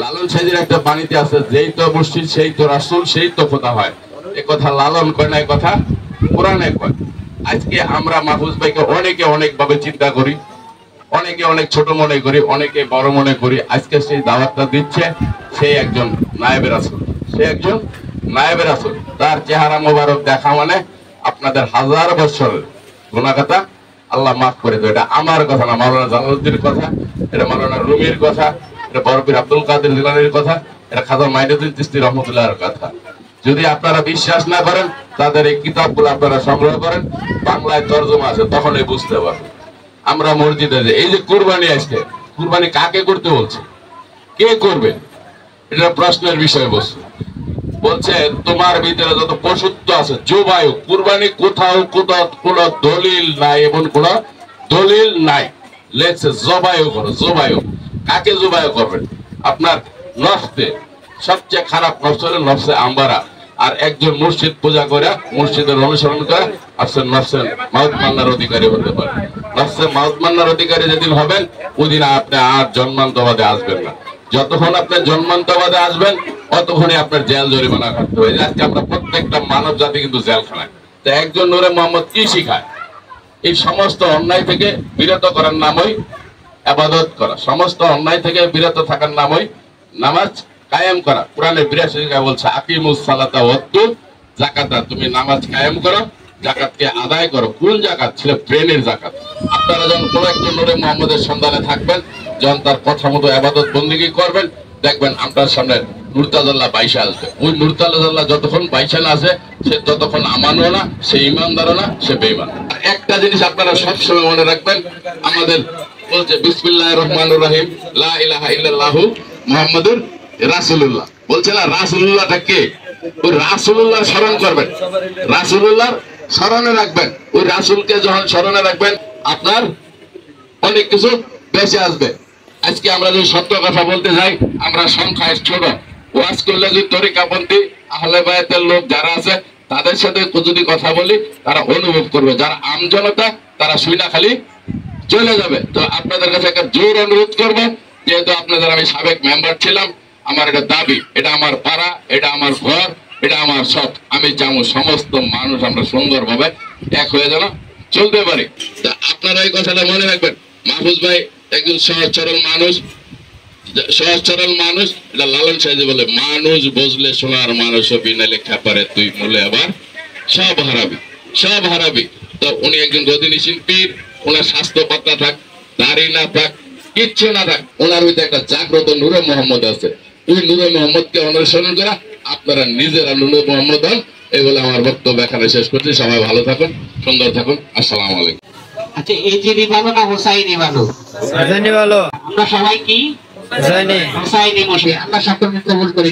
লালন সাইজির একটা বাণীতে আছে, যেই তো মুর্শিদ সেই তো রাসূল সেই তো খোদা হয়। এ কথা লালন কয় না, এ কথা কোরআনে কয়। আজকে আমরা মাহফুজ ভাইকে অনেকে অনেক ভাবে চিন্তা করি, অনেকে অনেক ছোট মনে করি, অনেকে বড় মনে করি। আজকে সেই দাওয়াতটা দিচ্ছে, সে একজন নায়েবে রাসূল, সে একজন নায়েবে রাসূল। তার চেহারা মোবারক দেখা মানে আপনাদের হাজার বছরের গুনাহ কথা আল্লাহ মাফ করে দেয়। এটা আমার কথা না, মাওলানা জালালউদ্দিনের কথা, এটা মাওলানা রুমির কথা, এটা বরপীর আব্দুল কাদের জিলানীর কথা, এটা খাজা মাইনুদ্দিন চিশতি রহমাতুল্লাহর কথা। যদি আপনারা বিশ্বাস না করেন, তাদের এই কিতাবগুলো আপনারা সংগ্রহ করেন, বাংলায় তরজমা আছে, তখনই বুঝতে পারবেন। আমরা মসজিদে যে এই যে কুরবানি আসছে, কুরবানি কাকে করতে বলছে, কে করবে, এটা প্রশ্নের বিষয়বস্তু। বলছে তোমার ভিতরে যত পশুত্ব আছে জবায়ু, কুরবানি কোথাও কোনো দলিল নাই, এমন কোন দলিল নাই। লেখছে জবায়ু করো, জবায়ু। কাকে জবায়ু করবেন? আপনার নফসে, সবচেয়ে খারাপ নফস হলো নফসে আম্বারা। আর একজন মুর্শিদ পূজা করে, মুর্শিদের অনুসরণ করে আপনার নফসে মাউত মান্নার অধিকারী হতে পারে। নফসে মাউত মান্নার অধিকারী যেদিন হবেন, ওই দিন আপনি আর জন্মান্তবাদে আসবেন না। যতক্ষণ আপনি জন্মান্তবাদে আসবেন, অতক্ষণই আপনার জেল জরিমানা করতে হবে। আজকে আমরা প্রত্যেকটা মানব জাতি কিন্তু জেলখানায়। তো একজন নূরে মোহাম্মদ কি শিখায়? এই সমস্ত অন্যায় থেকে বিরত করার নামই ইবাদত করা, সমস্ত অন্যায় থেকে বিরত থাকার নামই নামাজ কায়েম করা। কোরআনে ৮২ জায়গায় বলছে আকিমুস সালাতা ওয়াতু যাকাতা, তুমি নামাজ কায়েম করো, যাকাতকে আদায় করো। কোন যাকাত? ছিল ব্রেনের যাকাত। আপনারা যখন কোন একজন নূরে মুহাম্মদের সন্ধানে থাকবেন, যখন তার কথা মতো ইবাদত বন্দেগী করবেন, দেখবেন আপনার সামনে মুরতাজাল্লাহ বাইশে আসবে। ওই মুরতাজাল্লাহ যতক্ষণ বাইশে না আসে, সে ততক্ষণ আমানও না, সে ইমানদারও না, সে বেঈমান। একটা জিনিস আপনারা সবসময় মনে রাখবেন, আমাদের বলছে বিসমিল্লাহির রহমানির রহিম, লা ইলাহা ইল্লাল্লাহু মুহাম্মাদুর রাসূলুল্লাহ। বলছে না রাসূলুল্লাহটা কে? ওই রাসূলুল্লাহ স্মরণ করবেন, রাসূলুল্লাহর স্মরণে রাখবেন। ওই রাসূলকে যখন স্মরণে রাখবেন, আপনার অনেক কিছু বেঁচে আসবে। আজকে আমরা যদি সত্য কথা বলতে যাই, আমরা সংখ্যায় ছোট। ওয়াজ করলে যদি তরিকাপন্থী আহলে বায়াতের লোক যারা আছে, তাদের সাথে যদি কথা বলি, তারা অনুভব করবে। যারা আমজনতা, তারা শুইনা খালি চলে যাবে। তো আপনাদের কাছে একটা জোর অনুরোধ করবো, যেহেতু আপনাদের আমি সাবেক মেম্বার ছিলাম, আমার এটা দাবি, এটা আমার পাড়া, এটা আমার ঘর, এটা আমার সব। আমি চাবো সমস্ত মানুষ আমরা সুন্দরভাবে এক হয়ে যেন চলতে পারি। তা আপনারা এই কথাটা মনে রাখবেন। মাহফুজ ভাই একজন সহজ সরল মানুষ, সহজ সরল মানুষ। এটা লালন সাহেব বলে, মানুষ বুঝলে সোনার মানুষ হবি, না লেখা পারে তুই মূলে আবার সব হারাবি, সব হারাবি। তো উনি একজন গদিনীশীল পীর। ওনার স্বাস্থ্য পাত্তা থাক, দাড়ি না থাক, কিচ্ছু না থাক, ওনার ভিতরে একটা জাগ্রত নূরে মোহাম্মদ আছে। ওই নূরে মোহাম্মদকে অনুসরণ করা, আপনারা নিজেরা নূরে মোহাম্মদ হন। এই বলে আমার বক্তব্য এখানে শেষ করছি। সবাই ভালো থাকুন, সুন্দর থাকুন। আসসালামু আলাইকুম। আচ্ছা, এই যে ভালো না হোসাইনি ভালো? হোসাইনি ভালো। আমরা সবাই কি হোসাইনি হোসাইনি মশাই, আমরা সকলকে কবুল করি।